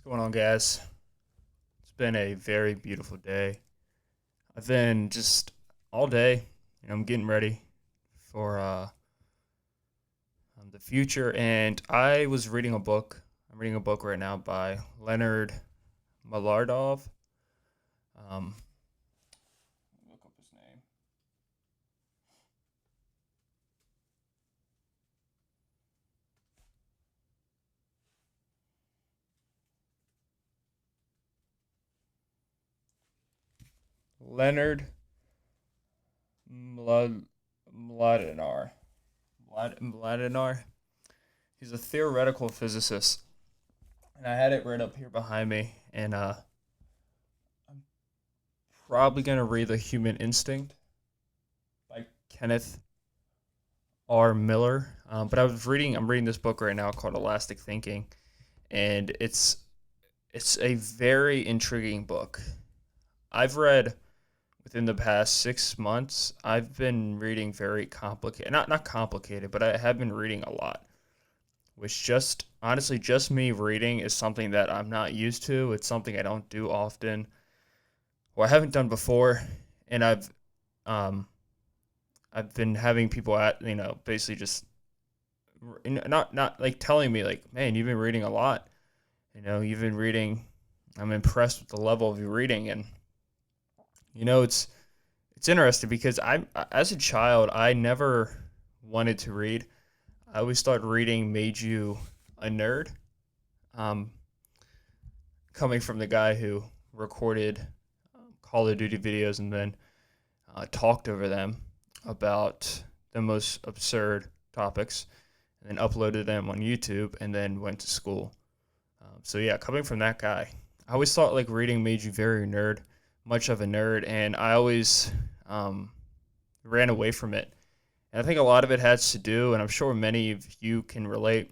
Going on, guys? It's been a very beautiful day. I've been just all day. I'm getting ready for the future, and I was reading a book. I'm reading a book right now by Leonard Malardov. Um, look up his name. Leonard Mlad- Mladinar. Mladinar. He's a theoretical physicist, and I had it right up here behind me. And I'm probably gonna read The Human Instinct by Kenneth R. Miller. But I'm reading this book right now called Elastic Thinking, and it's a very intriguing book. I've read within the past 6 months. I've been reading very complicated, not complicated, but I have been reading a lot. Which just honestly, just me reading is something that I'm not used to. It's something I don't do often, or I haven't done before, and um I've been having people at basically just not like telling me like, man, you've been reading a lot. You've been reading. I'm impressed with the level of your reading, and it's interesting because I, as a child, I never wanted to read. I always thought reading made you a nerd. Um, Coming from the guy who recorded Call of Duty videos and then talked over them about the most absurd topics, and then uploaded them on YouTube, and then went to school. So yeah, coming from that guy, I always thought like reading made you very nerd, much of a nerd, and I always um, ran away from it. And I think a lot of it has to do, and I'm sure many of you can relate.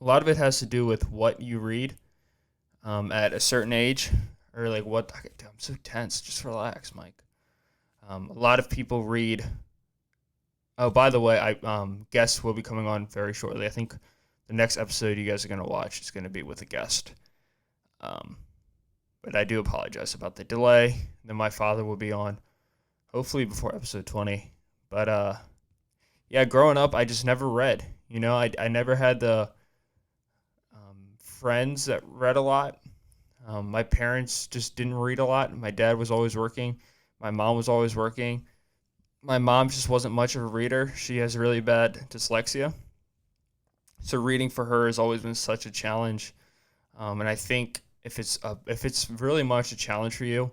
A lot of it has to do with what you read at a certain age, or like what. I'm so tense. Just relax, Mike. A lot of people read. Oh, by the way, I guests will be coming on very shortly. I think the next episode you guys are gonna watch is gonna be with a guest. Um, but I do apologize about the delay. Then my father will be on, hopefully before episode 20. But yeah, growing up, I just never read. I never had the friends that read a lot. My parents just didn't read a lot. My dad was always working. My mom was always working. My mom just wasn't much of a reader. She has really bad dyslexia. So reading for her has always been such a challenge. And I think if it's really much a challenge for you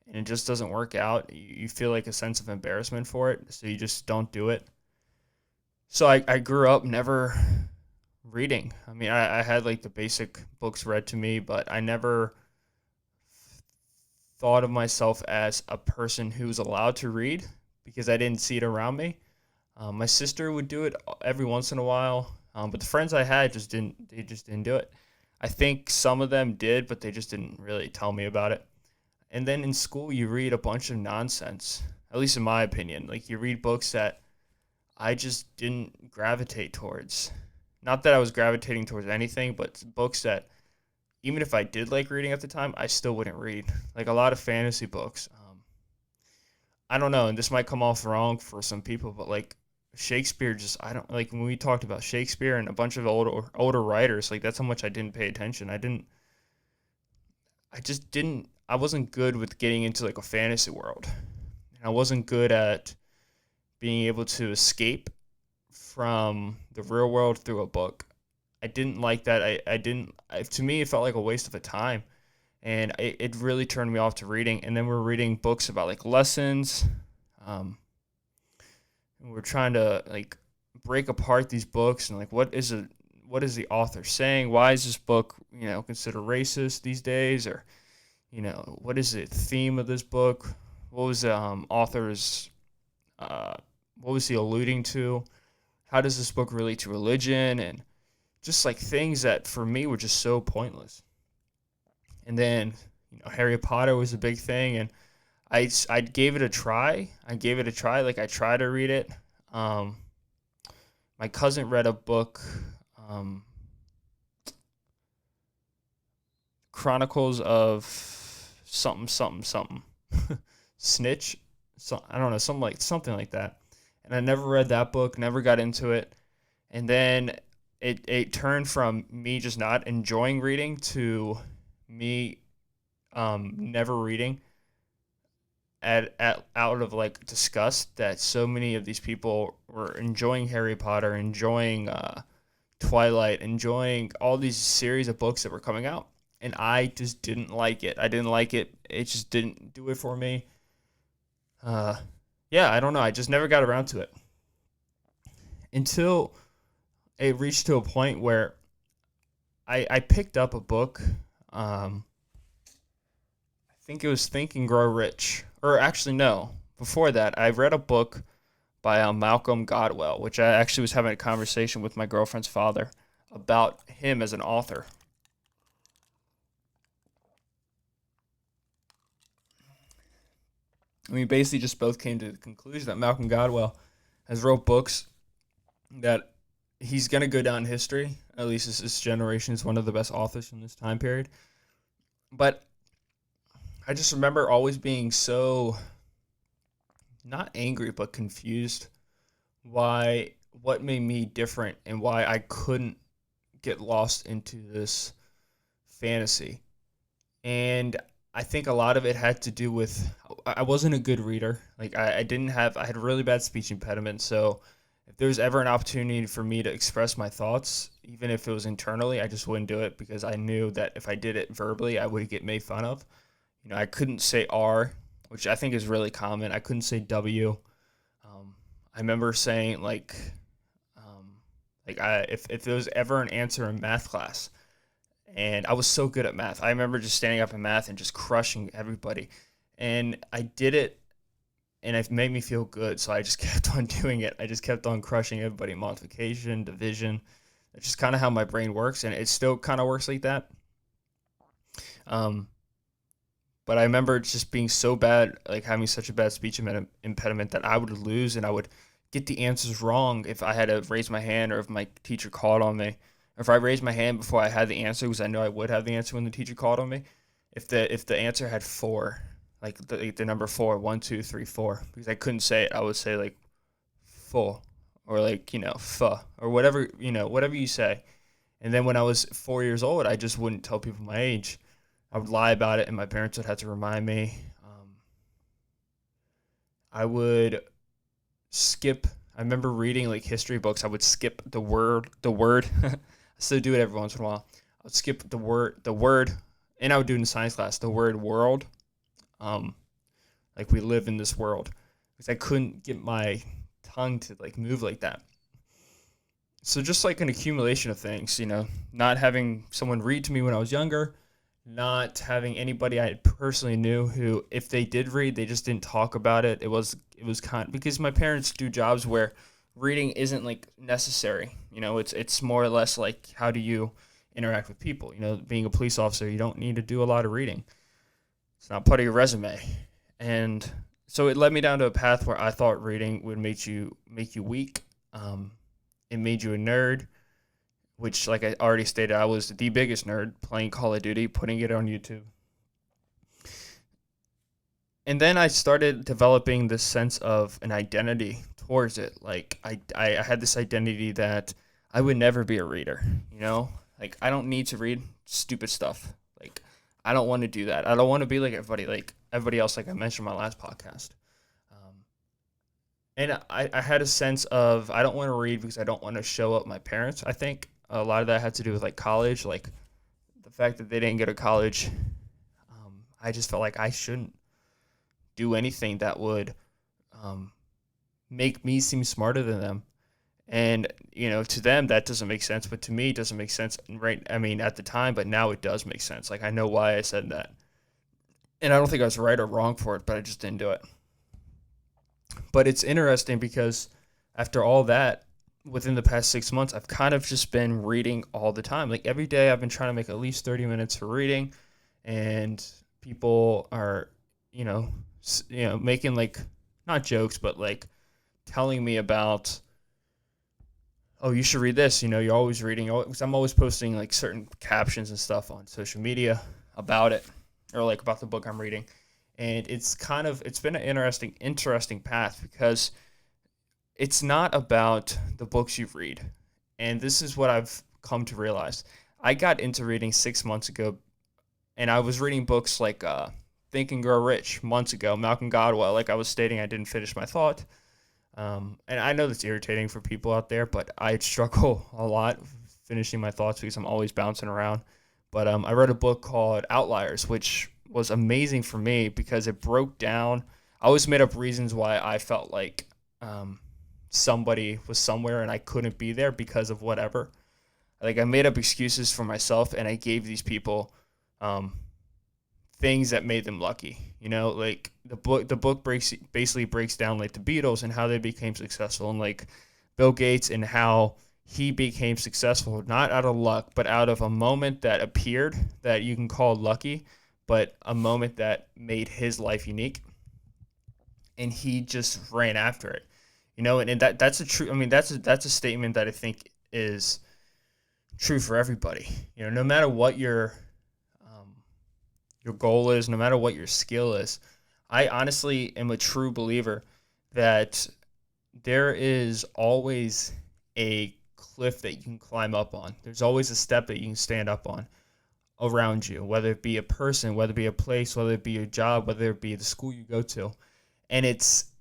and it just doesn't work out, you feel like a sense of embarrassment for it. So you just don't do it. So I grew up never reading. I mean, I had like the basic books read to me, but I never thought of myself as a person who's allowed to read because I didn't see it around me. My sister would do it every once in a while, but the friends I had just didn't. They just didn't do it. I think some of them did, but they just didn't really tell me about it. And then in school, you read a bunch of nonsense. At least in my opinion, like you read books that I just didn't gravitate towards. Not that I was gravitating towards anything, but books that even if I did like reading at the time, I still wouldn't read. Like a lot of fantasy books. I don't know, and this might come off wrong for some people, but like Shakespeare, just I don't like when we talked about Shakespeare and a bunch of older writers. Like that's how much I didn't pay attention. I just didn't. I wasn't good with getting into like a fantasy world, and I wasn't good at being able to escape from the real world through a book. I didn't like that. I didn't. To me, it felt like a waste of a time, and it really turned me off to reading. And then we're reading books about like lessons. Um, and we're trying to like break apart these books and like what is the author saying? Why is this book considered racist these days? Or what is the theme of this book? What was the author's uh, what was he alluding to? How does this book relate to religion and just like things that for me were just so pointless. And then Harry Potter was a big thing, and I gave it a try. I gave it a try. Like I tried to read it. Um, my cousin read a book. Um, Chronicles of something something something Snitch. So I don't know, something like that. And I never read that book, never got into it. And then it turned from me just not enjoying reading to me never reading at out of like disgust that so many of these people were enjoying Harry Potter, enjoying Twilight, enjoying all these series of books that were coming out, and I just didn't like it. I didn't like it. It just didn't do it for me. Uh, yeah, I don't know. I just never got around to it until it reached to a point where I picked up a book. I think it was Think and Grow Rich. Or actually, no. Before that, I read a book by Malcolm Gladwell, which I actually was having a conversation with my girlfriend's father about him as an author. We basically just both came to the conclusion that Malcolm Gladwell has wrote books that he's going to go down in history. At least this generation is one of the best authors from this time period. But I just remember always being so, not angry, but confused what made me different and why I couldn't get lost into this fantasy. And I think a lot of it had to do with I wasn't a good reader. Like I had a really bad speech impediment. So if there was ever an opportunity for me to express my thoughts, even if it was internally, I just wouldn't do it because I knew that if I did it verbally, I would get made fun of. I couldn't say R, which I think is really common. I couldn't say W. I remember saying if there was ever an answer in math class, and I was so good at math. I remember just standing up in math and just crushing everybody. And I did it, and it made me feel good, so I just kept on doing it. I just kept on crushing everybody. Multiplication, division. It's just kind of how my brain works, and it still kind of works like that. But I remember just being so bad, like having such a bad speech impediment that I would lose and I would get the answers wrong if I had to raise my hand or if my teacher called on me. Or if I raised my hand before I had the answer, because I know I would have the answer when the teacher called on me. If the answer had 4, like the number 4, 1, 2, 3, 4, because I couldn't say it, I would say like 4 or like fuh or whatever whatever you say. And then when I was 4 years old, I just wouldn't tell people my age. I would lie about it, and my parents would have to remind me. I would skip. I remember reading like history books. I would skip the word. I still do it every once in a while. I would skip the word, and I would do it in science class. The word world, like we live in this world, because I couldn't get my tongue to like move like that. So just like an accumulation of things, not having someone read to me when I was younger. Not having anybody I personally knew who, if they did read, they just didn't talk about it. It was because my parents do jobs where reading isn't like necessary. It's more or less like how do you interact with people. Being a police officer, you don't need to do a lot of reading. It's not part of your resume, and so it led me down to a path where I thought reading would make you weak. It made you a nerd. Which, like I already stated, I was the biggest nerd playing Call of Duty, putting it on YouTube. And then I started developing this sense of an identity towards it. Like, I had this identity that I would never be a reader, Like, I don't need to read stupid stuff. Like, I don't want to do that. I don't want to be like everybody else, like I mentioned in my last podcast. And I had a sense of I don't want to read because I don't want to show up my parents, I think. A lot of that had to do with like college, like the fact that they didn't go to college. I just felt like I shouldn't do anything that would make me seem smarter than them. And, to them that doesn't make sense, but to me it doesn't make sense at the time, but now it does make sense. Like I know why I said that. And I don't think I was right or wrong for it, but I just didn't do it. But it's interesting because after all that, within the past 6 months, I've kind of just been reading all the time. Like every day I've been trying to make at least 30 minutes for reading, and people are, making like, not jokes, but like telling me about, oh, you should read this. You're always reading. Because I'm always posting like certain captions and stuff on social media. about it, or like about the book I'm reading. And it's been an interesting path, because it's not about the books you read. And this is what I've come to realize. I got into reading 6 months ago, and I was reading books like Think and Grow Rich months ago, Malcolm Gladwell. Like I was stating, I didn't finish my thought. And I know that's irritating for people out there, but I struggle a lot finishing my thoughts because I'm always bouncing around. But I read a book called Outliers, which was amazing for me because it broke down. I always made up reasons why I felt like somebody was somewhere and I couldn't be there because of whatever. Like I made up excuses for myself, and I gave these people um, things that made them lucky. Like the book basically breaks down like the Beatles and how they became successful, and like Bill Gates and how he became successful not out of luck, but out of a moment that appeared that you can call lucky, but a moment that made his life unique, and he just ran after it. And that's a true. I mean, that's a statement that I think is true for everybody. No matter what your goal is, no matter what your skill is. I honestly am a true believer that there is always a cliff that you can climb up on. There's always a step that you can stand up on around you, whether it be a person, whether it be a place, whether it be your job, whether it be the school you go to. And it's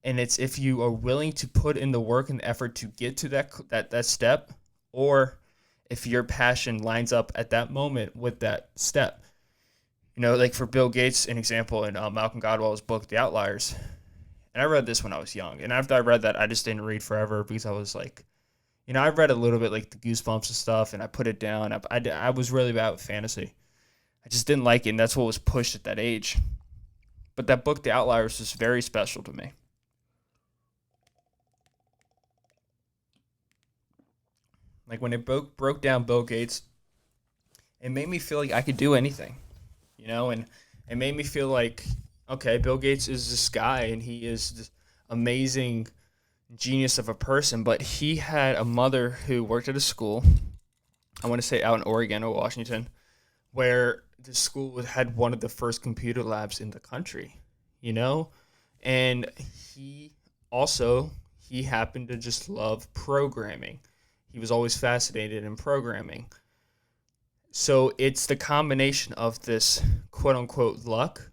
if you are willing to put in the work and the effort to get to that step, or if your passion lines up at that moment with that step. Like for Bill Gates, an example in Malcolm Gladwell's book, The Outliers. And I read this when I was young. And after I read that, I just didn't read forever because I was like, I read a little bit like the Goosebumps and stuff, and I put it down. I was really bad with fantasy. I just didn't like it, and that's what was pushed at that age. But that book, The Outliers, was very special to me. Like when it broke down Bill Gates, it made me feel like I could do anything. And it made me feel like, okay, Bill Gates is this guy, and he is this amazing genius of a person, but he had a mother who worked at a school, I want to say out in Oregon or Washington, where the school had one of the first computer labs in the country, and he happened to just love programming. He was always fascinated in programming. So it's the combination of this quote unquote luck,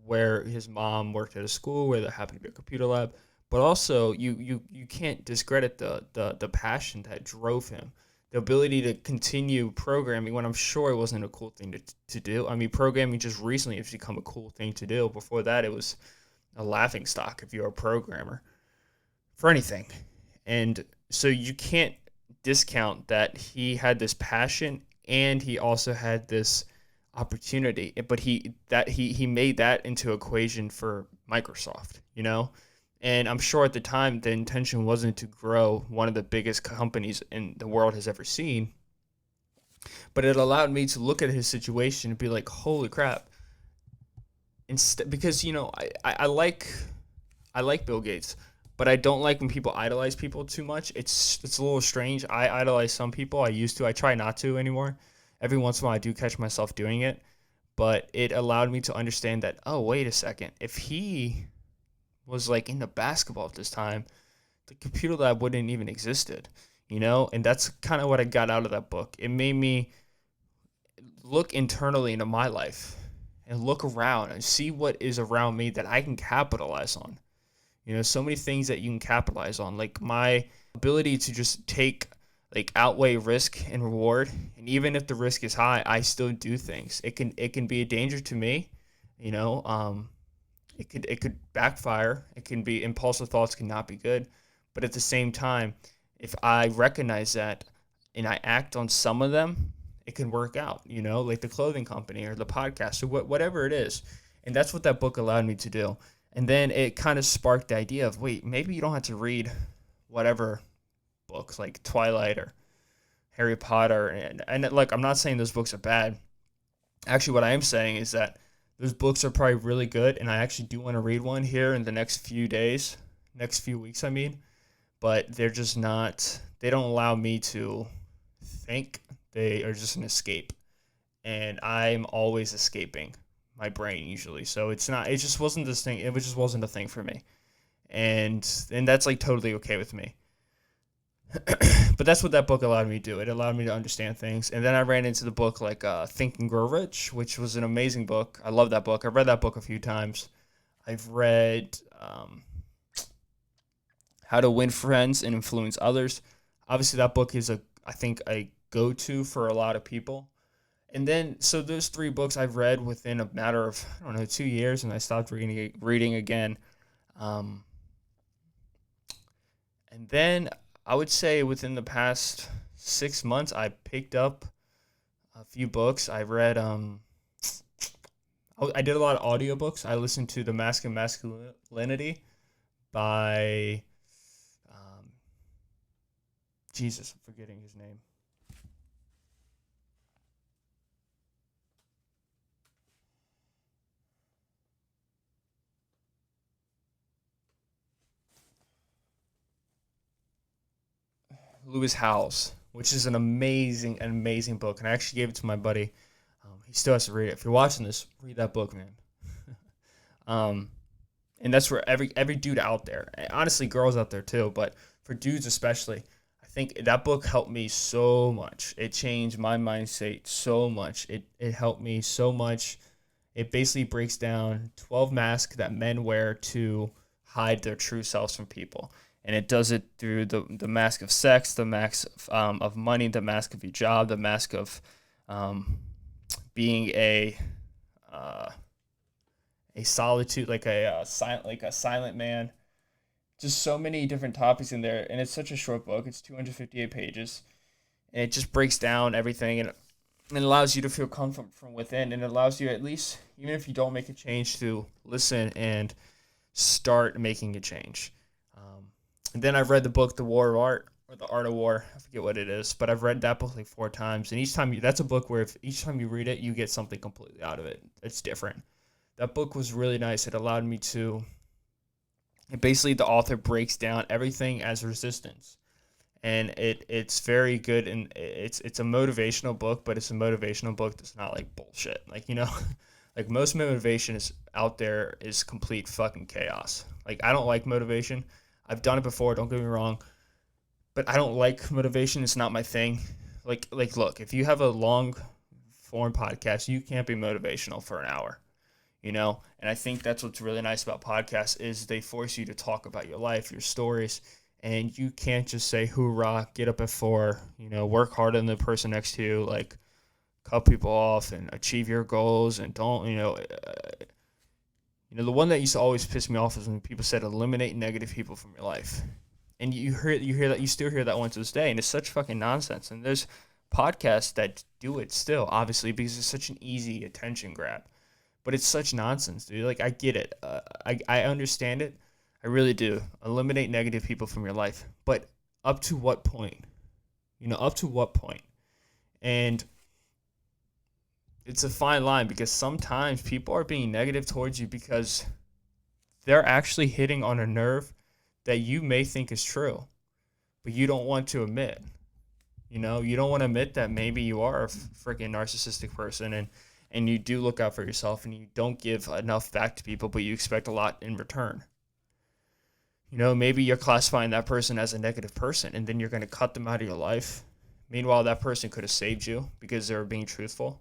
where his mom worked at a school where there happened to be a computer lab, but also you can't discredit the passion that drove him, the ability to continue programming when I'm sure it wasn't a cool thing to do. I mean, programming just recently has become a cool thing to do. Before that, it was a laughing stock if you're a programmer for anything. And so you can't discount that he had this passion, and he also had this opportunity, but he made that into equation for Microsoft, and I'm sure at the time the intention wasn't to grow one of the biggest companies in the world has ever seen, but it allowed me to look at his situation and be like, holy crap. Because I like Bill Gates, but I don't like when people idolize people too much. It's a little strange. I idolize some people. I used to. I try not to anymore. Every once in a while, I do catch myself doing it. But it allowed me to understand that, oh, wait a second. If he was like into basketball at this time, the computer lab wouldn't even existed, And that's kind of what I got out of that book. It made me look internally into my life and look around and see what is around me that I can capitalize on. So many things that you can capitalize on, like my ability to just outweigh risk and reward. And even if the risk is high, I still do things. It can be a danger to me, it could backfire. It can be impulsive thoughts cannot be good. But at the same time, if I recognize that and I act on some of them, it can work out, like the clothing company or the podcast or whatever it is. And that's what that book allowed me to do. And then it kind of sparked the idea of, wait, maybe you don't have to read whatever books like Twilight or Harry Potter. And like, I'm not saying those books are bad. Actually, what I am saying is that those books are probably really good, and I actually do want to read one here in the next few weeks, I mean. But they're just not, they don't allow me to think. They are just an escape. and I'm always escaping my brain usually. So it just wasn't this thing. It just wasn't a thing for me, and that's like totally okay with me. But that's what that book allowed me to do. It allowed me to understand things. And then I ran into the book like Think and Grow Rich, which was an amazing book. I love that book. I've read that book a few times. I've read How to Win Friends and Influence Others. Obviously, that book is I think a go-to for a lot of people. And then, so those three books I've read within a matter of, I don't know, 2 years, and I stopped reading again. Um, and then I would say within the past 6 months, I picked up a few books. I read, I did a lot of audiobooks. I listened to The Mask of Masculinity by, um, Jesus, I'm forgetting his name. Lewis Howes, which is an amazing book. And I actually gave it to my buddy. He still has to read it. If you're watching this, read that book, man. um, and that's where every dude out there, and honestly, girls out there too, but for dudes especially, I think that book helped me so much. It changed my mindset so much. It helped me so much. It basically breaks down 12 masks that men wear to hide their true selves from people. And it does it through the mask of sex, the mask of money, the mask of your job, the mask of um, being uh, a solitude, like a silent man. Just so many different topics in there, and it's such a short book. It's 258 pages, and it just breaks down everything, and it allows you to feel comfort from within, and it allows you, at least even if you don't make a change, to listen and start making a change. And then I've read the book The War of Art, or The Art of War. I forget what it is, but I've read that book like 4 times, and that's a book where if each time you read it, you get something completely out of it. It's different. That book was really nice. It allowed me to. And basically, the author breaks down everything as resistance, and it's very good, and it's a motivational book, but it's a motivational book that's not like bullshit. Like, like most motivation is out there is complete fucking chaos. Like, I don't like motivation. I've done it before, don't get me wrong, but I don't like motivation. It's not my thing. Look, if you have a long form podcast, you can't be motivational for an hour, And I think that's what's really nice about podcasts is they force you to talk about your life, your stories, and you can't just say hoorah, get up at 4, work harder than the person next to you, like cut people off and achieve your goals, and don't, the one that used to always piss me off is when people said eliminate negative people from your life. And you hear that, you still hear that one to this day, and it's such fucking nonsense. And there's podcasts that do it still, obviously, because it's such an easy attention grab. But it's such nonsense, dude. Like, I get it. I understand it. I really do. Eliminate negative people from your life. But up to what point? Up to what point? And it's a fine line, because sometimes people are being negative towards you because they're actually hitting on a nerve that you may think is true, but you don't want to admit. You don't want to admit that maybe you are a freaking narcissistic person, and you do look out for yourself, and you don't give enough back to people, but you expect a lot in return. Maybe you're classifying that person as a negative person, and then you're going to cut them out of your life. Meanwhile, that person could have saved you because they were being truthful.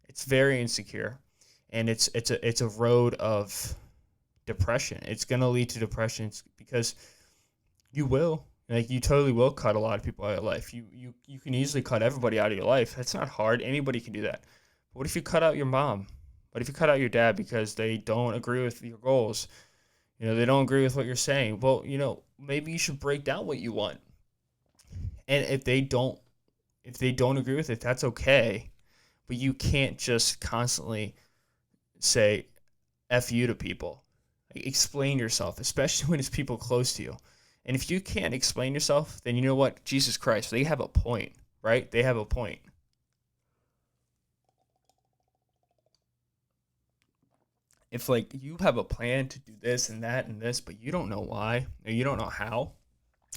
It's very insecure, and it's a road of depression. It's going to lead to depression because you totally will cut a lot of people out of your life. You can easily cut everybody out of your life. That's not hard. Anybody can do that. But what if you cut out your mom? What if you cut out your dad because they don't agree with your goals? They don't agree with what you're saying. Well, maybe you should break down what you want. And if they don't agree with it, that's okay. But you can't just constantly say F you to people. Explain yourself, especially when it's people close to you. And if you can't explain yourself, then you know what? Jesus Christ, they have a point, right? They have a point. If, you have a plan to do this and that and this, but you don't know why, or you don't know how,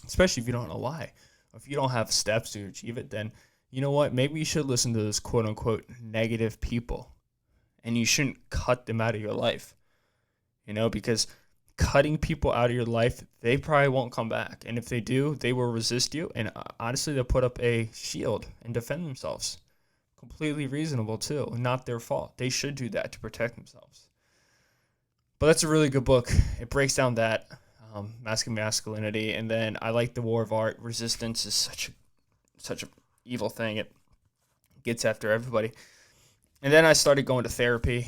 especially if you don't know why, or if you don't have steps to achieve it, then you know what? Maybe you should listen to those quote unquote negative people, and you shouldn't cut them out of your life, because cutting people out of your life, they probably won't come back. And if they do, they will resist you. And honestly, they'll put up a shield and defend themselves. Completely reasonable, too. Not their fault. They should do that to protect themselves. But that's a really good book. It breaks down that masculinity. And then I like The War of Art. Resistance is such a evil thing. It gets after everybody. And then I started going to therapy.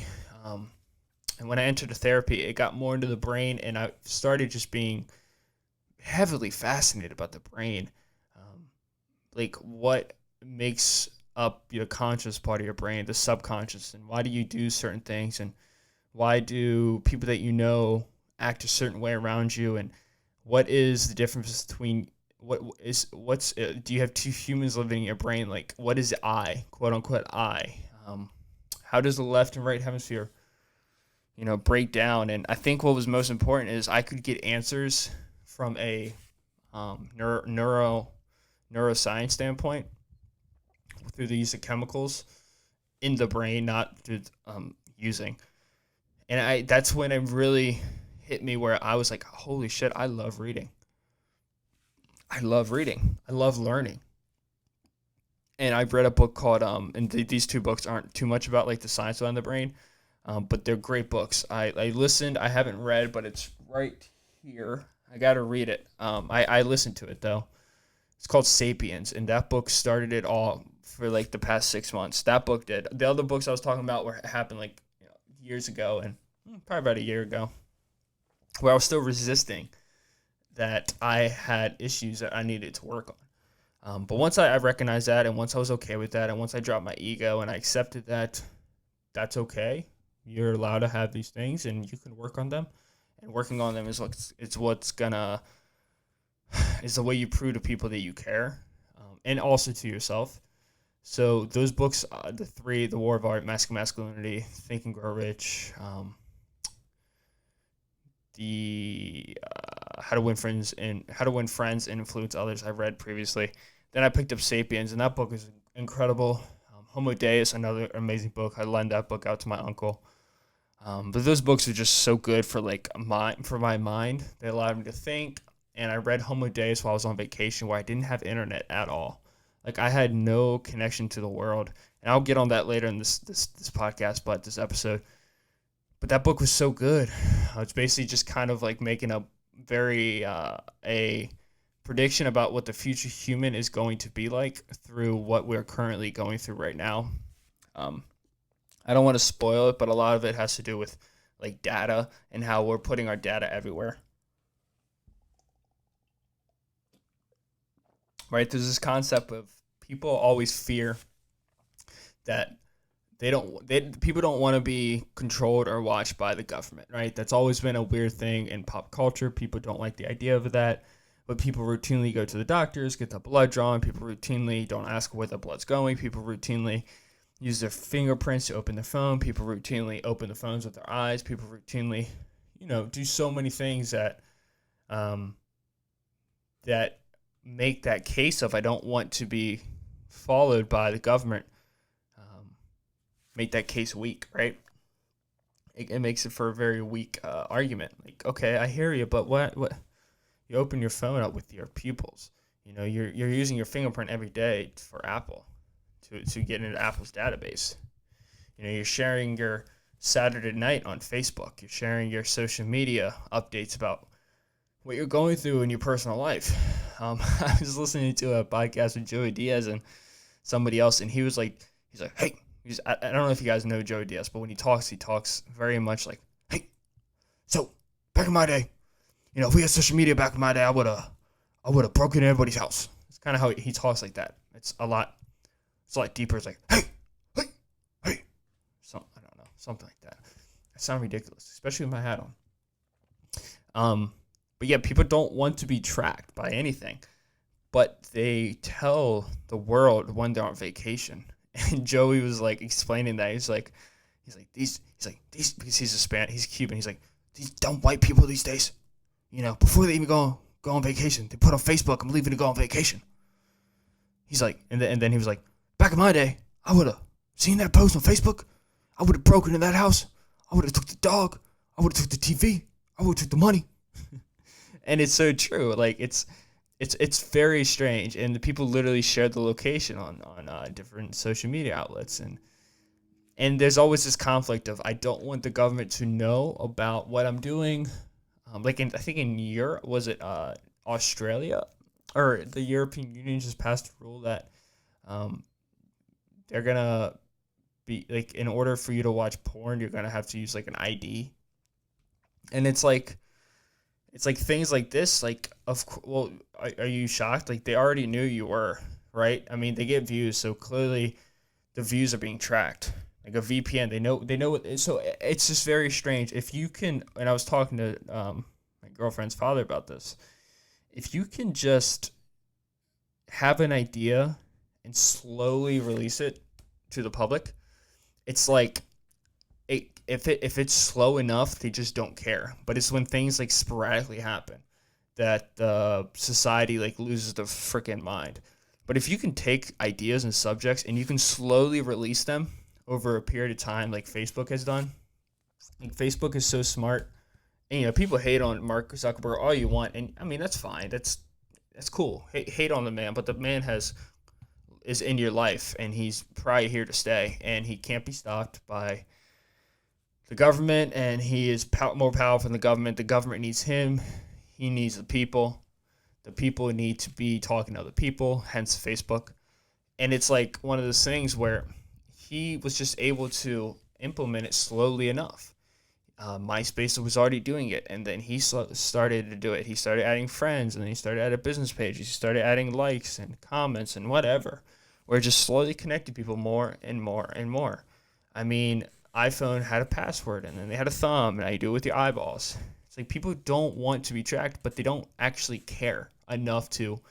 And when I entered the therapy, it got more into the brain, and I started just being heavily fascinated about the brain. Like what makes up your conscious part of your brain, the subconscious, and why do you do certain things, and why do people that you know act a certain way around you, and what is the difference between do you have two humans living in your brain? Like, what is I, quote unquote I? How does the left and right hemisphere break down? And I think what was most important is I could get answers from a neuroscience standpoint through the use of chemicals in the brain, not through using. And that's when it really hit me, where I was like, holy shit, I love reading. I love learning. And I've read a book called, and these two books aren't too much about like the science behind the brain, but they're great books. I listened. I haven't read, but it's right here. I got to read it. I listened to it, though. It's called Sapiens, and that book started it all for like the past 6 months. That book did. The other books I was talking about happened like years ago, and probably about a year ago, where I was still resisting that I had issues that I needed to work on. But once I recognized that, and once I was okay with that, and once I dropped my ego and I accepted that that's okay, you're allowed to have these things and you can work on them. And working on them is is the way you prove to people that you care, and also to yourself. So those books, the three, The War of Art, Masculinity, Think and Grow Rich, the How to Win Friends and Influence Others, I've read previously. Then I picked up Sapiens, and that book is incredible. Homo Deus, another amazing book. I lend that book out to my uncle. But those books are just so good for my mind. They allowed me to think. And I read Homo Deus while I was on vacation, where I didn't have internet at all. Like, I had no connection to the world. And I'll get on that later in this podcast, this episode. But that book was so good. It's basically just kind of like making a prediction about what the future human is going to be like through what we're currently going through right now. I don't want to spoil it, but a lot of it has to do with like data and how we're putting our data everywhere. Right? There's this concept of people always fear that people don't want to be controlled or watched by the government, right? That's always been a weird thing in pop culture. People don't like the idea of that, but people routinely go to the doctors, get the blood drawn. People routinely don't ask where the blood's going. People routinely use their fingerprints to open their phone. People routinely open the phones with their eyes. People routinely, do so many things that that make that case of I don't want to be followed by the government, make that case weak, right? It makes it for a very weak argument. Like, okay, I hear you, but what? You open your phone up with your pupils. You're using your fingerprint every day for Apple to get into Apple's database. You're sharing your Saturday night on Facebook. You're sharing your social media updates about what you're going through in your personal life. I was listening to a podcast with Joey Diaz and somebody else, and he's like, hey, I don't know if you guys know Joey Diaz, but when he talks very much like, hey, so back in my day, if we had social media back in my day, I would have broken into everybody's house. It's kind of how he talks like that. It's a lot deeper. It's like, hey, I don't know, something like that. I sound ridiculous, especially with my hat on. But yeah, people don't want to be tracked by anything, but they tell the world when they're on vacation. And Joey was like explaining that he's like these because he's Cuban. He's like, these dumb white people these days, before they even go on vacation, they put on Facebook, I'm leaving to go on vacation. He's like, and then he was like, back in my day, I would have seen that post on Facebook. I would have broken into that house. I would have took the dog. I would have took the TV. I would have took the money. And it's so true. Like it's very strange. And the people literally shared the location on different social media outlets. And there's always this conflict of I don't want the government to know about what I'm doing. I think in Europe, was it Australia or the European Union just passed a rule that they're gonna be like, in order for you to watch porn, you're gonna have to use like an ID. And it's like things like this, like are you shocked? Like they already knew you were, right? I mean, they get views, so clearly the views are being tracked. Like a VPN, they know what. So it's just very strange. If you can, and I was talking to my girlfriend's father about this. If you can just have an idea and slowly release it to the public, it's like if it's slow enough, they just don't care. But it's when things like sporadically happen that the society like loses their freaking mind. But if you can take ideas and subjects and you can slowly release them over a period of time, like Facebook has done, like Facebook is so smart. And, people hate on Mark Zuckerberg all you want, and I mean that's fine. That's cool. Hate on the man, but the man is in your life, and he's probably here to stay, and he can't be stopped by the government, and he is more powerful than the government. The government needs him. He needs the people. The people need to be talking to other people, hence Facebook. And it's like one of those things where he was just able to implement it slowly enough. MySpace was already doing it, and then he started to do it. He started adding friends, and then he started adding business pages. He started adding likes and comments and whatever, where it just slowly connected people more and more and more. I mean, iPhone had a password, and then they had a thumb, and now you do it with your eyeballs. It's like people don't want to be tracked, but they don't actually care enough to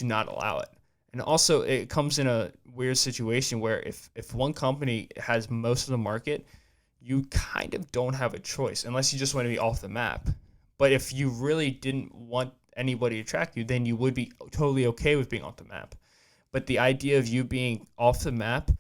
not allow it. And also, it comes in a weird situation where if one company has most of the market, you kind of don't have a choice unless you just want to be off the map. But if you really didn't want anybody to track you, then you would be totally okay with being off the map. But the idea of you being off the map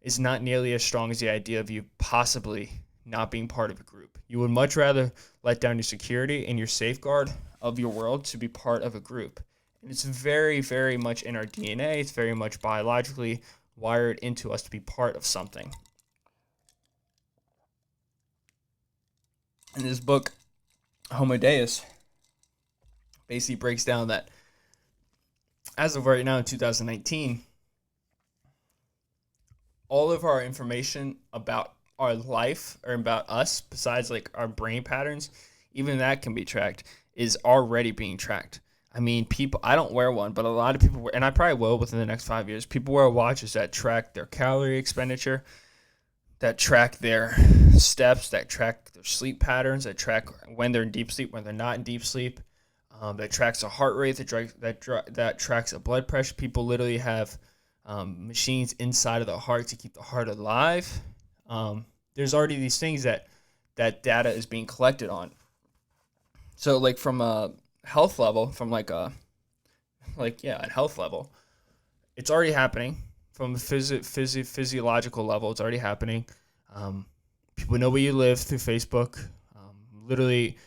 is not nearly as strong as the idea of you possibly not being part of a group. You would much rather let down your security and your safeguard of your world to be part of a group. And it's very, very much in our DNA. It's very much biologically wired into us to be part of something. And this book, Homo Deus, basically breaks down that as of right now in 2019, all of our information about our life or about us, besides like our brain patterns, even that can be tracked, is already being tracked. I mean, people, I don't wear one, but a lot of people, and I probably will within the next 5 years, people wear watches that track their calorie expenditure, that track their steps, that track their sleep patterns, that track when they're in deep sleep, when they're not in deep sleep, that tracks a heart rate, that tracks a blood pressure. People literally have machines inside of the heart to keep the heart alive. There's already these things that data is being collected on. So like from a health level, a health level, it's already happening. From a physiological level, it's already happening. People know where you live through Facebook. Literally,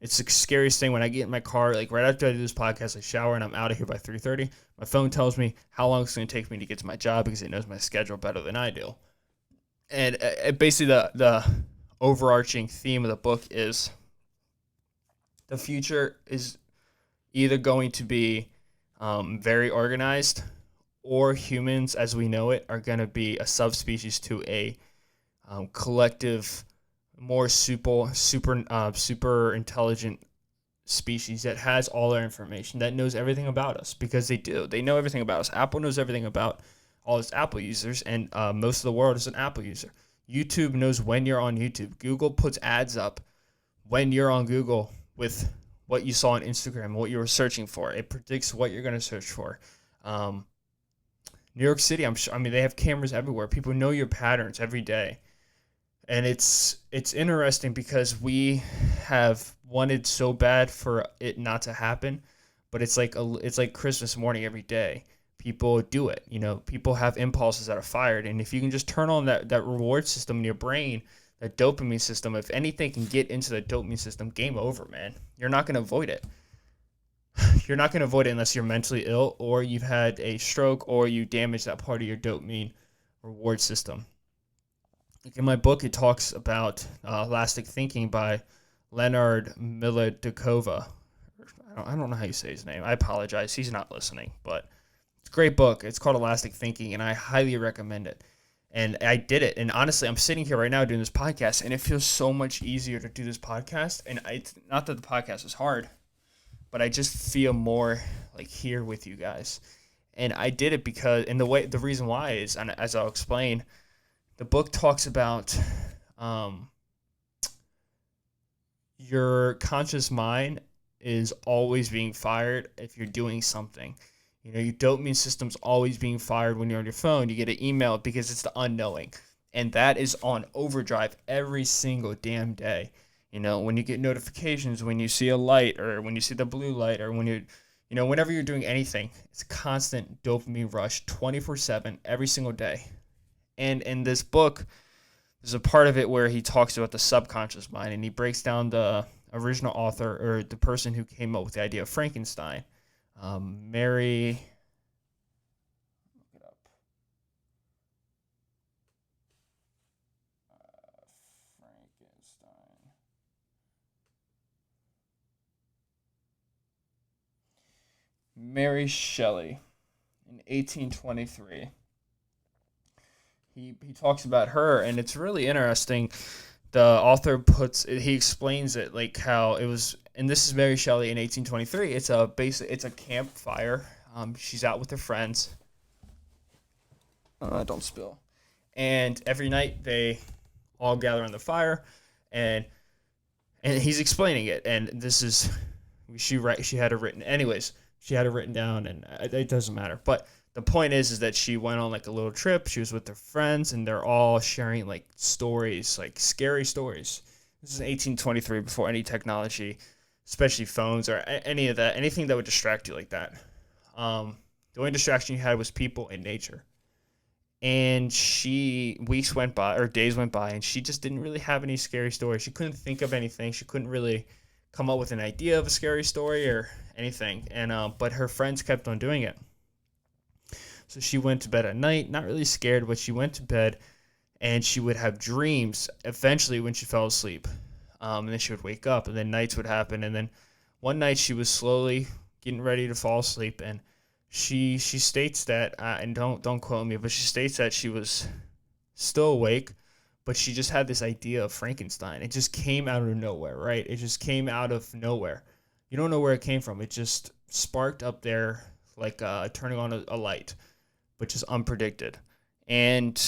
it's the scariest thing when I get in my car, like right after I do this podcast, I shower and I'm out of here by 3:30. My phone tells me how long it's going to take me to get to my job because it knows my schedule better than I do. And basically the overarching theme of the book is the future is either going to be very organized, or humans as we know it are going to be a subspecies to a collective, more super intelligent species that has all our information, that knows everything about us, because they do. They know everything about us. Apple knows everything about all its Apple users, and most of the world is an Apple user. YouTube knows when you're on YouTube. Google puts ads up when you're on Google with what you saw on Instagram, what you were searching for. It predicts what you're going to search for. New York City, they have cameras everywhere. People know your patterns every day. And it's interesting because we have wanted so bad for it not to happen, but it's like Christmas morning every day. people do it. People have impulses that are fired. And if you can just turn on that reward system in your brain, that dopamine system, if anything can get into the dopamine system, game over, man. You're not going to avoid it. You're not going to avoid it unless you're mentally ill or you've had a stroke or you damage that part of your dopamine reward system. Like in my book, it talks about elastic thinking by Leonard Miladikova. I don't know how you say his name. I apologize. He's not listening, but it's a great book. It's called Elastic Thinking, and I highly recommend it. And I did it. And honestly, I'm sitting here right now doing this podcast, and it feels so much easier to do this podcast. And it's not that the podcast is hard, but I just feel more like here with you guys. And I did it because, and the reason why is, and as I'll explain, the book talks about your conscious mind is always being fired if you're doing something. Your dopamine system's always being fired when you're on your phone. You get an email because it's the unknowing. And that is on overdrive every single damn day. When you get notifications, when you see a light or when you see the blue light or when whenever you're doing anything, it's a constant dopamine rush 24/7 every single day. And in this book, there's a part of it where he talks about the subconscious mind, and he breaks down the original author or the person who came up with the idea of Frankenstein. Mary, look it up. Frankenstein. Mary Shelley in 1823. He talks about her, and it's really interesting. The author he explains it like how it was, and this is Mary Shelley in 1823. It's a campfire. She's out with her friends. Don't spill. And every night they all gather on the fire, and he's explaining it. And this is she had it written. Anyways, she had it written down, and it doesn't matter. But the point is that she went on like a little trip. She was with her friends, and they're all sharing like stories, like scary stories. This is 1823, before any technology, especially phones or any of that, anything that would distract you like that. The only distraction you had was people and nature. And weeks went by, or days went by, and she just didn't really have any scary stories. She couldn't think of anything. She couldn't really come up with an idea of a scary story or anything. And but her friends kept on doing it. So she went to bed at night, not really scared, but she went to bed, and she would have dreams eventually when she fell asleep. And then she would wake up, and then nights would happen. And then one night she was slowly getting ready to fall asleep, and she states that, and don't quote me, but she states that she was still awake, but she just had this idea of Frankenstein. It just came out of nowhere, right? It just came out of nowhere. You don't know where it came from. It just sparked up there like turning on a light, which is unpredicted. And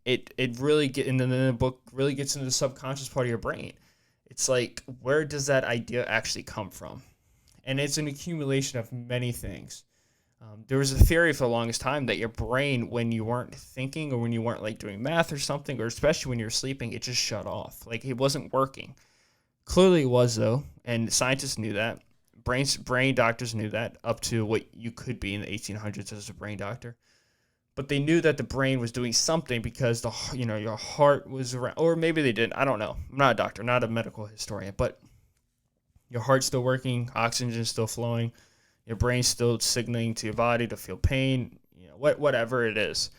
it really and then the book really gets into the subconscious part of your brain. It's like, where does that idea actually come from? And it's an accumulation of many things. There was a theory for the longest time that your brain, when you weren't thinking or when you weren't like doing math or something, or especially when you're sleeping, it just shut off. Like it wasn't working. Clearly it was, though, and scientists knew that. Brain doctors knew that up to what you could be in the 1800s as a brain doctor. But they knew that the brain was doing something because your heart was around, or maybe they didn't. I don't know. I'm not a doctor, not a medical historian, but your heart's still working, oxygen is still flowing, your brain's still signaling to your body to feel pain, whatever it is.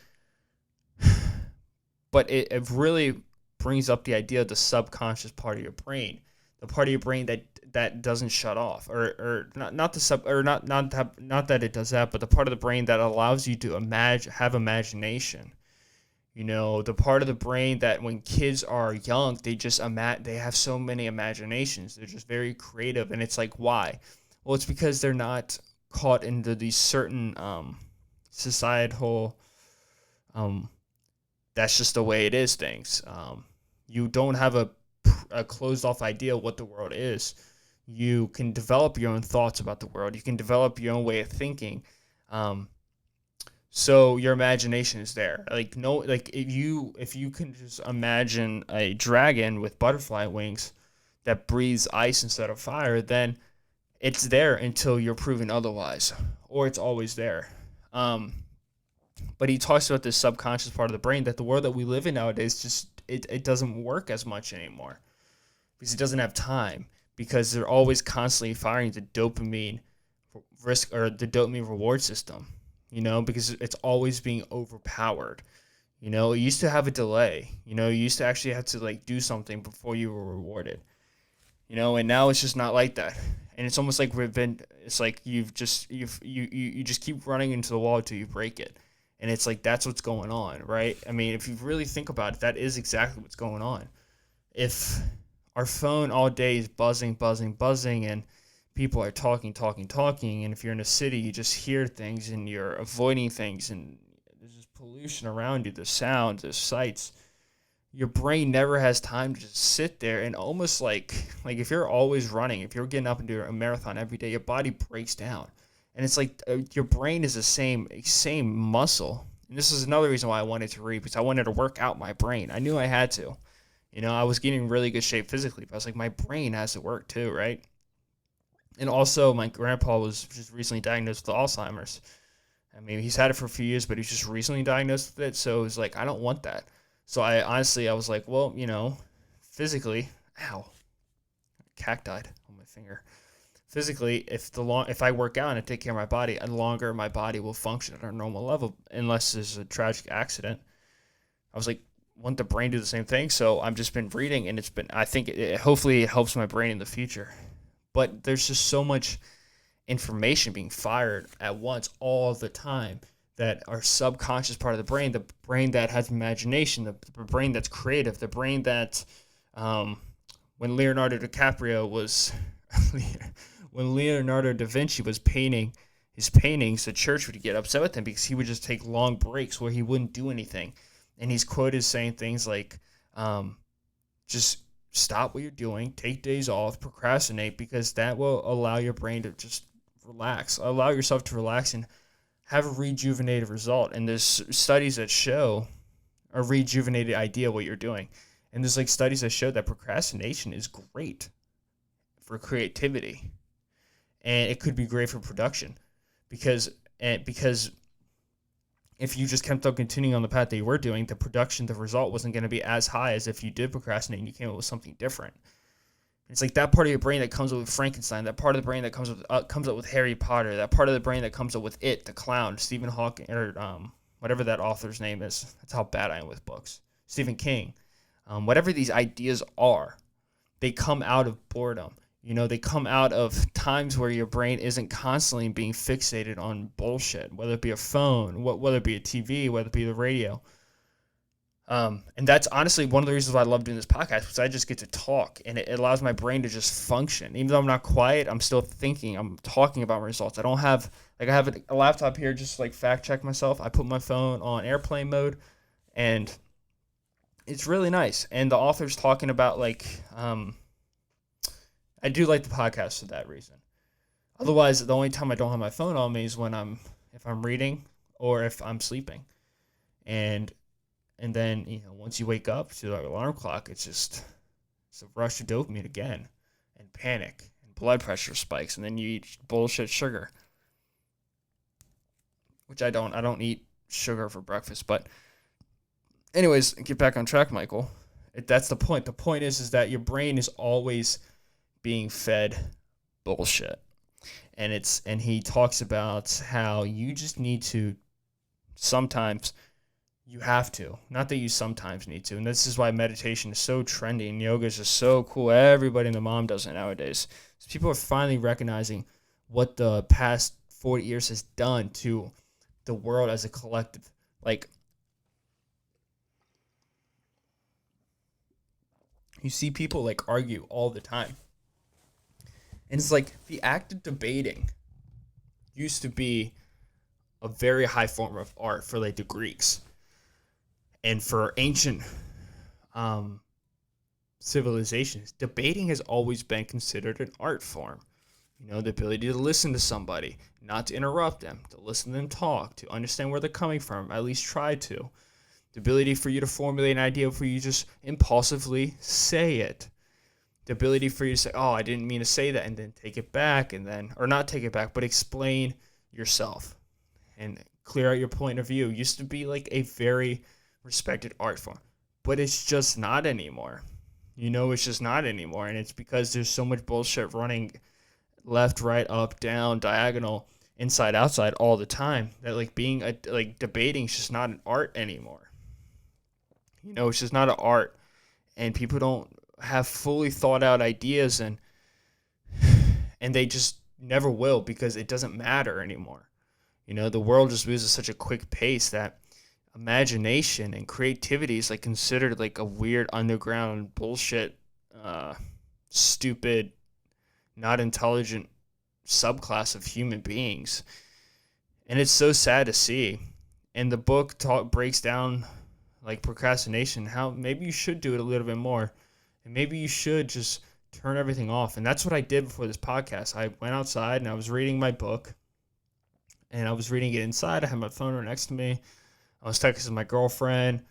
But it really brings up the idea of the subconscious part of your brain, the part of your brain that doesn't shut off, or not that it does that, but the part of the brain that allows you to have imagination. The part of the brain that when kids are young, they have so many imaginations. They're just very creative, and it's like, why? Well, it's because they're not caught into these certain societal, that's just the way it is things. You don't have a closed off idea of what the world is. You can develop your own thoughts about the world. You can develop your own way of thinking. So your imagination is there. If you can just imagine a dragon with butterfly wings that breathes ice instead of fire, then it's there until you're proven otherwise, or it's always there. But he talks about this subconscious part of the brain that the world that we live in nowadays it doesn't work as much anymore because it doesn't have time, because they're always constantly firing the dopamine risk or the dopamine reward system, because it's always being overpowered. It used to have a delay. You used to actually have to like do something before you were rewarded. And now it's just not like that. And it's almost like it's like you just keep running into the wall until you break it. And it's like, that's what's going on, right? I mean, if you really think about it, that is exactly what's going on. If our phone all day is buzzing, and people are talking, and if you're in a city, you just hear things and you're avoiding things, and there's just pollution around you, the sounds, the sights, your brain never has time to just sit there, and almost like if you're always running, if you're getting up and doing a marathon every day, your body breaks down. And it's like your brain is the same muscle. And this is another reason why I wanted to read, because I wanted to work out my brain. I knew I had to. I was getting in really good shape physically, but I was like, my brain has to work too, right? And also, my grandpa was just recently diagnosed with Alzheimer's. I mean, he's had it for a few years, but he's just recently diagnosed with it. So it was like, I don't want that. So I was like, well, physically, ow, cat died on my finger. Physically, if I work out and I take care of my body, the longer my body will function at a normal level, unless there's a tragic accident. I was like, want the brain to do the same thing? So I've just been reading, and I think hopefully it helps my brain in the future. But there's just so much information being fired at once all the time that our subconscious part of the brain that has imagination, the brain that's creative, the brain that when Leonardo da Vinci was painting his paintings, the church would get upset with him because he would just take long breaks where he wouldn't do anything. And he's quoted saying things like, just stop what you're doing, take days off, procrastinate, because that will allow your brain to just relax, allow yourself to relax and have a rejuvenated result. And there's studies that show a rejuvenated idea of what you're doing. And there's like studies that show that procrastination is great for creativity. And it could be great for production because if you just kept on continuing on the path that you were doing, the result wasn't going to be as high as if you did procrastinate and you came up with something different. It's like that part of your brain that comes up with Frankenstein, that part of the brain that comes up with Harry Potter, that part of the brain that comes up with It, the Clown, Stephen Hawking, or whatever that author's name is. That's how bad I am with books. Stephen King. Whatever these ideas are, they come out of boredom. They come out of times where your brain isn't constantly being fixated on bullshit, whether it be a phone, whether it be a TV, whether it be the radio. And that's honestly one of the reasons why I love doing this podcast, because I just get to talk, and it allows my brain to just function. Even though I'm not quiet, I'm still thinking. I'm talking about my results. I have a laptop here just to fact check myself. I put my phone on airplane mode, and it's really nice. And the author's talking about I do like the podcast for that reason. Otherwise, the only time I don't have my phone on me is if I'm reading or if I'm sleeping. And then, once you wake up to the alarm clock, it's a rush of dopamine again, and panic, and blood pressure spikes, and then you eat bullshit sugar, which I don't. I don't eat sugar for breakfast. But anyways, get back on track, Michael. That's the point. The point is that your brain is always being fed bullshit. And he talks about how you just need to sometimes. You have to. Not that you sometimes need to. And this is why meditation is so trendy and yoga is just so cool. Everybody and their mom does it nowadays. So people are finally recognizing what the past 40 years has done to the world as a collective. You see people argue all the time. And it's the act of debating used to be a very high form of art for the Greeks. And for ancient civilizations, debating has always been considered an art form. The ability to listen to somebody, not to interrupt them, to listen to them talk, to understand where they're coming from, at least try to. The ability for you to formulate an idea before you just impulsively say it. The ability for you to say, oh, I didn't mean to say that, and then take it back, or not take it back, but explain yourself. And clear out your point of view. It used to be like a very respected art form, but it's just not anymore. It's just not anymore. And it's because there's so much bullshit running left, right, up, down, diagonal, inside, outside all the time that like debating is just not an art anymore. It's just not an art, and people don't have fully thought out ideas, and they just never will because it doesn't matter anymore. The world just moves at such a quick pace that imagination and creativity is like considered like a weird underground bullshit, stupid, not intelligent subclass of human beings. And it's so sad to see. And the book breaks down like procrastination, how maybe you should do it a little bit more, and maybe you should just turn everything off. And that's what I did before this podcast. I went outside and I was reading my book, and I was reading it inside. I had my phone right next to me. I was texting my girlfriend,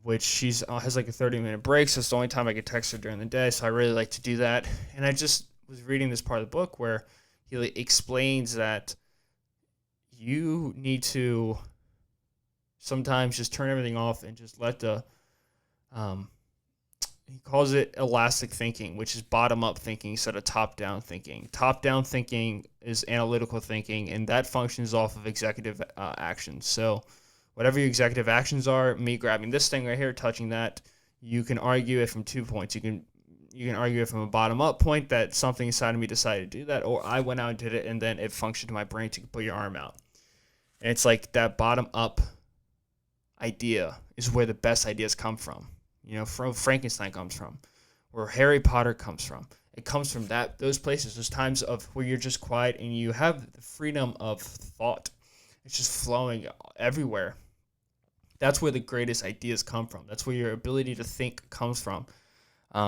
which she's has like a 30-minute break, so it's the only time I could text her during the day. So I really like to do that. And I just was reading this part of the book where he explains that you need to sometimes just turn everything off and just let he calls it elastic thinking, which is bottom-up thinking instead of top-down thinking. Top-down thinking is analytical thinking, and that functions off of executive actions. So whatever your executive actions are, me grabbing this thing right here, touching that, you can argue it from 2 points. You can argue it from a bottom-up point that something inside of me decided to do that, or I went out and did it, and then it functioned in my brain to put your arm out. And it's like that bottom-up idea is where the best ideas come from. From Frankenstein comes from, where Harry Potter comes from. It comes from those places, those times of where you're just quiet and you have the freedom of thought. It's just flowing everywhere. That's where the greatest ideas come from. That's where your ability to think comes from.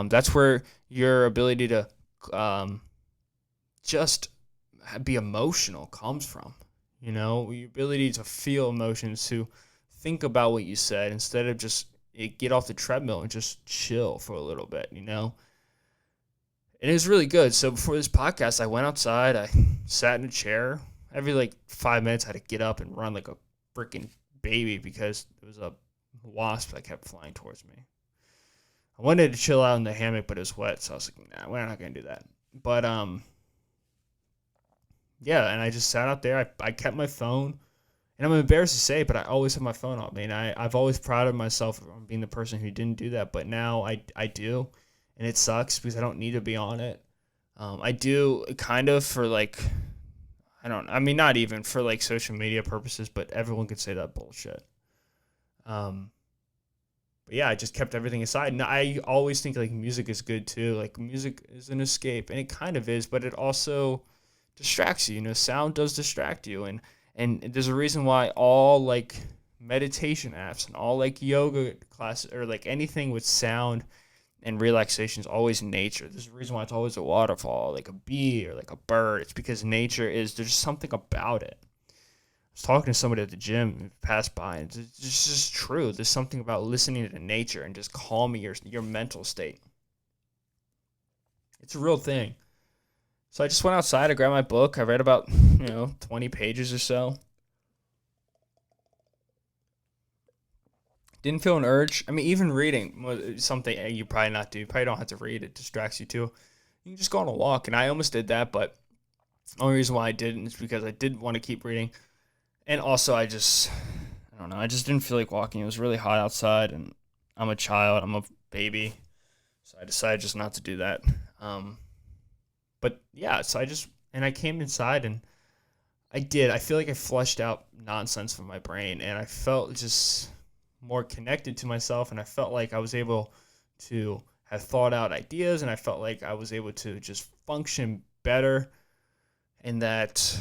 That's where your ability to just be emotional comes from. Your ability to feel emotions, to think about what you said instead of just get off the treadmill and just chill for a little bit, And it was really good. So before this podcast, I went outside. I sat in a chair. Every 5 minutes, I had to get up and run like a freaking baby because there was a wasp that kept flying towards me. I wanted to chill out in the hammock, but it was wet, so I was like, nah, we're not going to do that. But, yeah, and I just sat out there. I kept my phone. And I'm embarrassed to say, but I always have my phone on me. And I've always prided myself on being the person who didn't do that. But now I do. And it sucks because I don't need to be on it. I do kind of for not even for social media purposes, but everyone could say that bullshit. But yeah, I just kept everything aside. And I always think music is good too. Music is an escape. And it kind of is, but it also distracts you. Sound does distract you. And there's a reason why all meditation apps and all yoga classes or anything with sound and relaxation is always nature. There's a reason why it's always a waterfall, like a bee or a bird. It's because there's something about it. I was talking to somebody at the gym who passed by, and it's just true. There's something about listening to nature and just calming your mental state. It's a real thing. So I just went outside, I grabbed my book, I read about, 20 pages or so. Didn't feel an urge. I mean, even reading was something you probably not do. You probably don't have to read. It distracts you too. You can just go on a walk, and I almost did that, but the only reason why I didn't is because I didn't want to keep reading. And also, I don't know, I just didn't feel like walking. It was really hot outside, and I'm a child, I'm a baby, so I decided just not to do that. But yeah, so I came inside and I feel like I flushed out nonsense from my brain, and I felt just more connected to myself, and I felt like I was able to have thought out ideas, and I felt like I was able to just function better, and that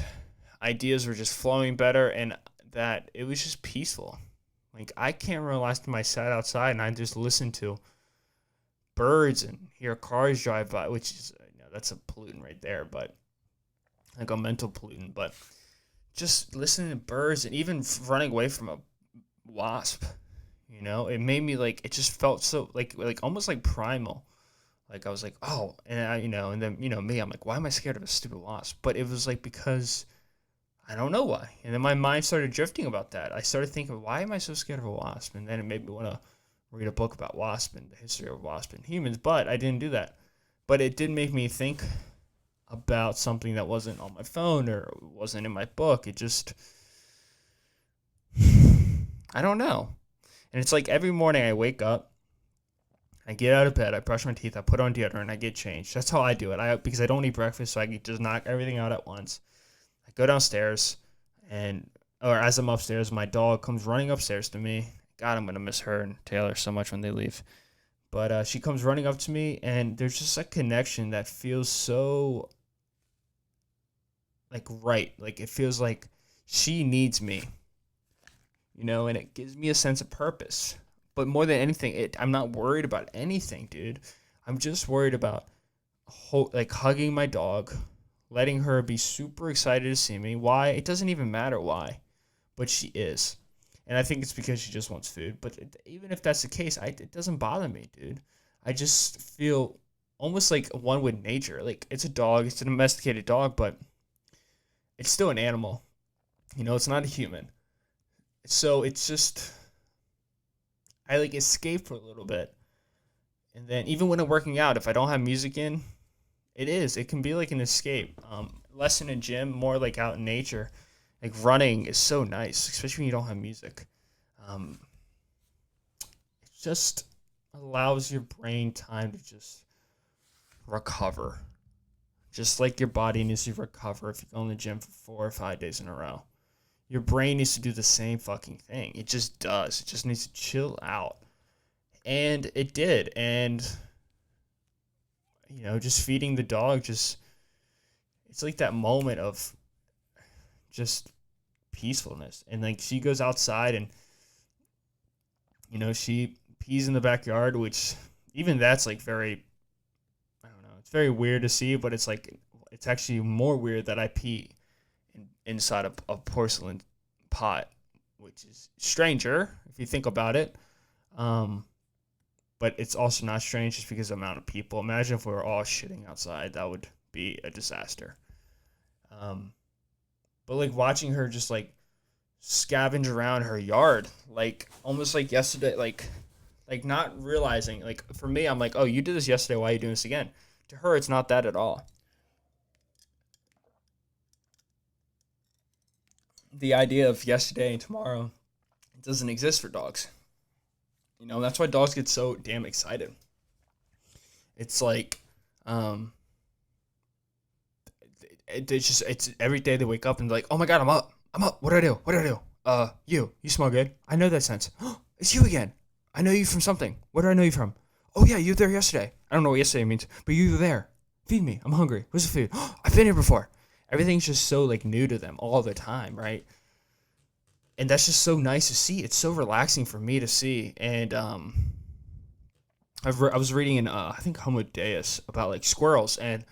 ideas were just flowing better, and that it was just peaceful. I can't remember the last time I sat outside and I just listened to birds and hear cars drive by, which is, that's a pollutant right there, but a mental pollutant. But just listening to birds and even running away from a wasp, it made me it just felt so almost primal. I was like, oh, and and then me, I'm like, why am I scared of a stupid wasp? But it was because I don't know why. And then my mind started drifting about that. I started thinking, why am I so scared of a wasp? And then it made me want to read a book about wasp and the history of wasp and humans, but I didn't do that. But it did make me think about something that wasn't on my phone or wasn't in my book. It just, I don't know. And it's like every morning I wake up, I get out of bed, I brush my teeth, I put on deodorant, I get changed. That's how I do it. Because I don't eat breakfast, so I can just knock everything out at once. I go downstairs, or as I'm upstairs, my dog comes running upstairs to me. God, I'm gonna miss her and Taylor so much when they leave. But she comes running up to me, and there's just a connection that feels so like right. Like it feels like she needs me, and it gives me a sense of purpose. But more than anything, I'm not worried about anything, dude. I'm just worried about like hugging my dog, letting her be super excited to see me. Why? It doesn't even matter why, but she is. And I think it's because she just wants food. But even if that's the case, it doesn't bother me, dude. I just feel almost like one with nature. Like, it's a dog. It's a domesticated dog, but it's still an animal. It's not a human. So it's just, I like escape for a little bit. And then even when I'm working out, if I don't have music in, it can be like an escape. Less in a gym, more like out in nature. Like running is so nice, especially when you don't have music. It just allows your brain time to just recover. Just like your body needs to recover if you go in the gym for 4 or 5 days in a row. Your brain needs to do the same fucking thing. It just does. It just needs to chill out. And it did. And, just feeding the dog, it's like that moment of just peacefulness. And like she goes outside and, she pees in the backyard, which even that's like very, I don't know, it's very weird to see, but it's like, it's actually more weird that I pee inside a porcelain pot, which is stranger if you think about it. But it's also not strange just because of the amount of people. Imagine if we were all shitting outside. That would be a disaster. But like watching her just like scavenge around her yard, like almost like yesterday, like not realizing, like for me, I'm like, oh, you did this yesterday. Why are you doing this again? To her, it's not that at all. The idea of yesterday and tomorrow doesn't exist for dogs. That's why dogs get so damn excited. It's like, it's every day they wake up and they're like, oh my God, I'm up. What do I do? You smell good. I know that sense. It's you again. I know you from something. Where do I know you from? Oh yeah, you were there yesterday. I don't know what yesterday means, but you were there. Feed me. I'm hungry. Where's the food? I've been here before. Everything's just so like new to them all the time, right? And that's just so nice to see. It's so relaxing for me to see. And I was reading in I think Homo Deus about like squirrels, and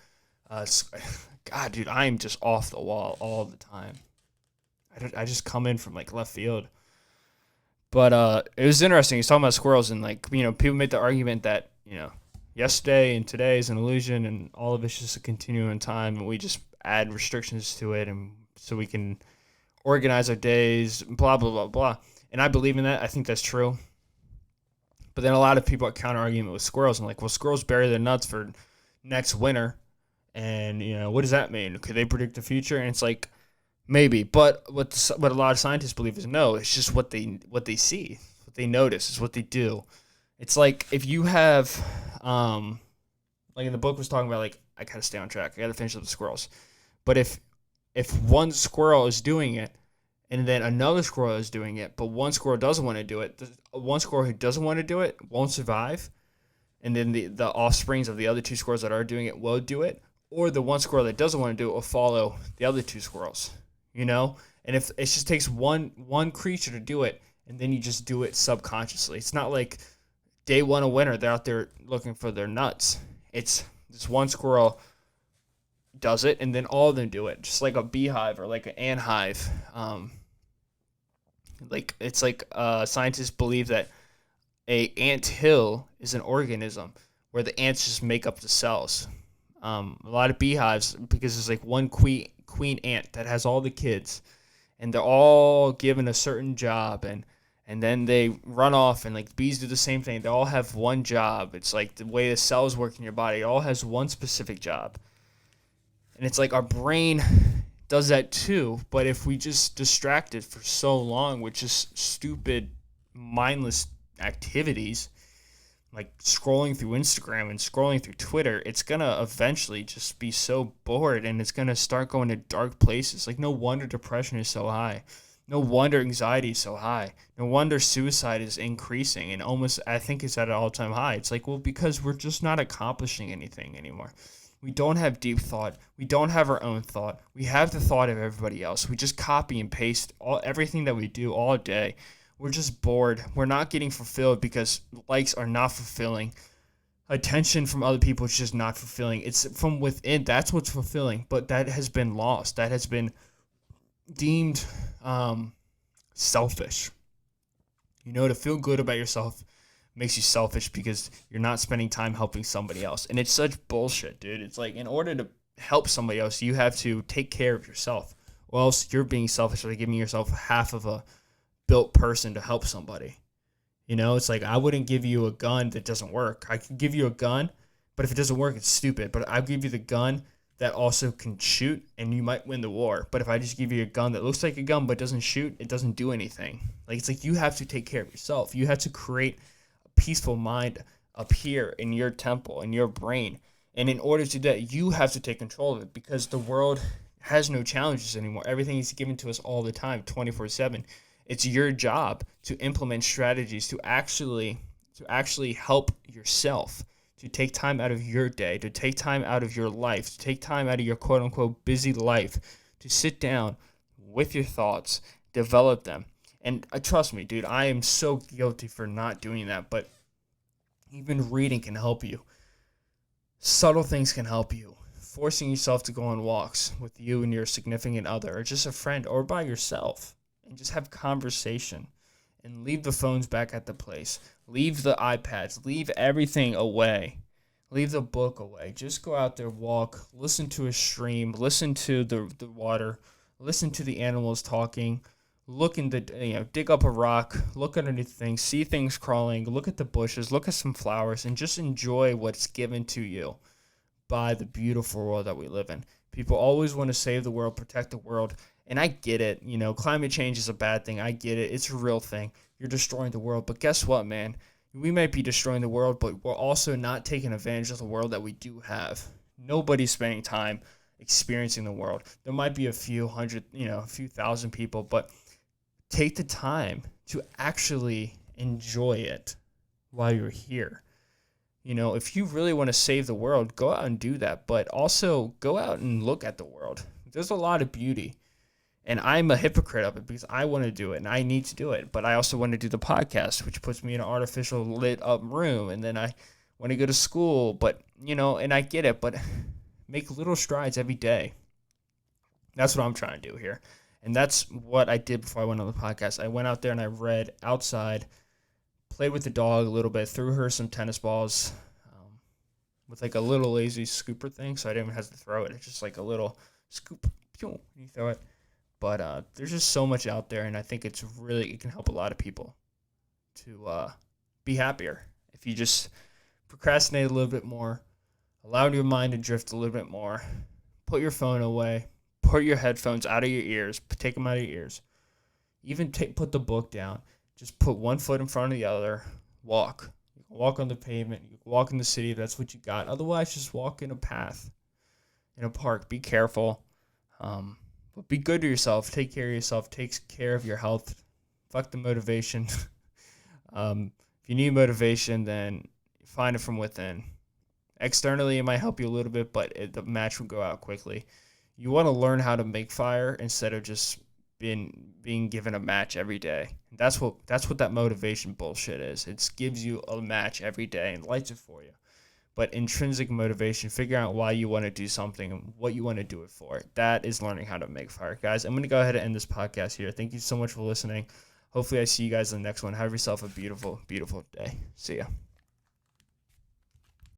God, dude, I am just off the wall all the time. I just come in from like left field. But it was interesting. He's talking about squirrels, and like people made the argument that yesterday and today is an illusion, and all of it's just a continuum in time, and we just add restrictions to it, and so we can organize our days, blah, blah, blah, blah. And I believe in that. I think that's true. But then a lot of people are counter-argument with squirrels. And like, well, squirrels bury their nuts for next winter. And, what does that mean? Could they predict the future? And it's like, maybe. But what a lot of scientists believe is no. It's just what they see. What they notice is what they do. It's like if you have, like in the book was talking about, like, I got to stay on track. I got to finish up the squirrels. But if one squirrel is doing it and then another squirrel is doing it, but one squirrel doesn't want to do it, the one squirrel who doesn't want to do it won't survive, and then the offsprings of the other two squirrels that are doing it will do it, or the one squirrel that doesn't want to do it will follow the other two squirrels, And if it just takes one creature to do it, and then you just do it subconsciously. It's not like day one of winter, they're out there looking for their nuts. It's this one squirrel does it, and then all of them do it, just like a beehive or like an ant hive. Like it's like scientists believe that a ant hill is an organism where the ants just make up the cells. A lot of beehives, because there's like one queen ant that has all the kids, and they're all given a certain job, and then they run off, and like bees do the same thing. They all have one job. It's like the way the cells work in your body. It all has one specific job. And it's like our brain does that too, but if we just distract it for so long with just stupid, mindless activities, like scrolling through Instagram and scrolling through Twitter, it's going to eventually just be so bored, and it's going to start going to dark places. Like, no wonder depression is so high. No wonder anxiety is so high. No wonder suicide is increasing and almost, I think, it's at an all-time high. It's like, well, because we're just not accomplishing anything anymore. We don't have deep thought. We don't have our own thought. We have the thought of everybody else. We just copy and paste everything that we do all day. We're just bored. We're not getting fulfilled because likes are not fulfilling. Attention from other people is just not fulfilling. It's from within. That's what's fulfilling. But that has been lost. That has been deemed selfish. To feel good about yourself makes you selfish because you're not spending time helping somebody else. And it's such bullshit, dude. It's like, in order to help somebody else, you have to take care of yourself. Or else you're being selfish by giving yourself half of a built person to help somebody. It's like, I wouldn't give you a gun that doesn't work. I can give you a gun, but if it doesn't work, it's stupid. But I'll give you the gun that also can shoot, and you might win the war. But if I just give you a gun that looks like a gun but doesn't shoot, it doesn't do anything. Like, it's like, you have to take care of yourself. You have to create a peaceful mind up here in your temple, in your brain. And in order to do that, you have to take control of it, because the world has no challenges anymore. Everything is given to us all the time, 24/7. It's your job to implement strategies to actually help yourself, to take time out of your day, to take time out of your life, to take time out of your quote-unquote busy life, to sit down with your thoughts, develop them. And trust me, dude, I am so guilty for not doing that, but even reading can help you. Subtle things can help you. Forcing yourself to go on walks with you and your significant other, or just a friend, or by yourself, and just have conversation, and leave the phones back at the place. Leave the iPads. Leave everything away. Leave the book away. Just go out there, walk, listen to a stream, listen to the water, listen to the animals talking, look in the, dig up a rock, look underneath things, see things crawling, look at the bushes, look at some flowers, and just enjoy what's given to you by the beautiful world that we live in. People always want to save the world, protect the world. And I get it, climate change is a bad thing. I get it. It's a real thing. You're destroying the world. But guess what, man? We might be destroying the world, but we're also not taking advantage of the world that we do have. Nobody's spending time experiencing the world. There might be a few hundred, a few thousand people, but take the time to actually enjoy it while you're here. If you really want to save the world, go out and do that. But also go out and look at the world. There's a lot of beauty. And I'm a hypocrite of it because I want to do it and I need to do it. But I also want to do the podcast, which puts me in an artificial lit up room. And then I want to go to school. But, and I get it. But make little strides every day. That's what I'm trying to do here. And that's what I did before I went on the podcast. I went out there and I read outside, played with the dog a little bit, threw her some tennis balls with like a little lazy scooper thing. So I didn't even have to throw it. It's just like a little scoop. You throw it. But there's just so much out there, and I think it can help a lot of people to be happier. If you just procrastinate a little bit more, allow your mind to drift a little bit more, put your phone away, put your headphones out of your ears, take them out of your ears, even put the book down, just put one foot in front of the other, walk. You can walk on the pavement, you can walk in the city if that's what you got. Otherwise, just walk in a path, in a park. Be careful. But be good to yourself. Take care of yourself. Take care of your health. Fuck the motivation. If you need motivation, then find it from within. Externally, it might help you a little bit, but the match will go out quickly. You want to learn how to make fire instead of just being given a match every day. That's what that motivation bullshit is. It gives you a match every day and lights it for you. But intrinsic motivation, figure out why you want to do something and what you want to do it for. That is learning how to make fire. Guys, I'm going to go ahead and end this podcast here. Thank you so much for listening. Hopefully I see you guys in the next one. Have yourself a beautiful, beautiful day. See ya.